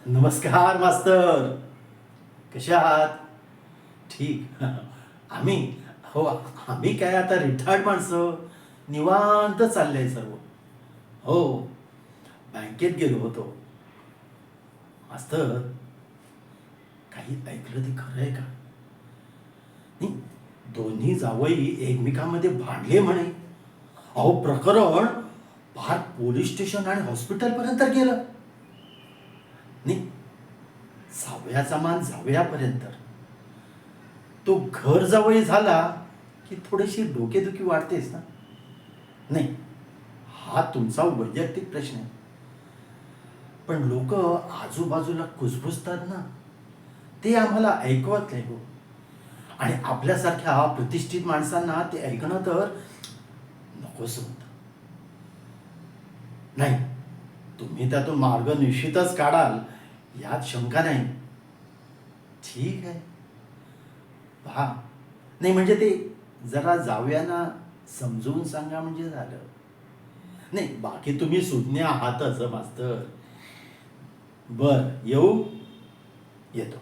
नमस्कार मास्तर. कसे आहात? ठीक. आम्ही हो आम्ही काय आता रिटायर्ड माणसं, निवांत चाललंय सर्व. हो, बँकेत गेलो होतो. मास्तर, काही ऐकलं ते खरं आहे का? नाही, दोन्ही जावई एकमेकांमध्ये भांडले म्हणे. अहो, प्रकरण फार पोलीस स्टेशन आणि हॉस्पिटलपर्यंत गेलं. नाही, जावयाचा मान जावयापर्यंत. तो घर जावई झाला की थोडीशी डोकेदुखी वाढतेच ना. नाही, हा तुमचा वैयक्तिक प्रश्न आहे. पण लोक आजूबाजूला कुजबुजतात ना, ते आम्हाला ऐकवत नाही हो. आणि आपल्यासारख्या प्रतिष्ठित माणसांना ते ऐकणं तर नकोच होतं. नाही, तुम्ही त्यातून मार्ग निश्चितच काढाल, यात शंका नाही. ठीक आहे, पहा. नाही म्हणजे ते जरा जाऊया समजून सांगा म्हणजे झालं. नाही, बाकी तुम्ही सुज्ञ आहातच मास्तर. बर, येऊ? येतो.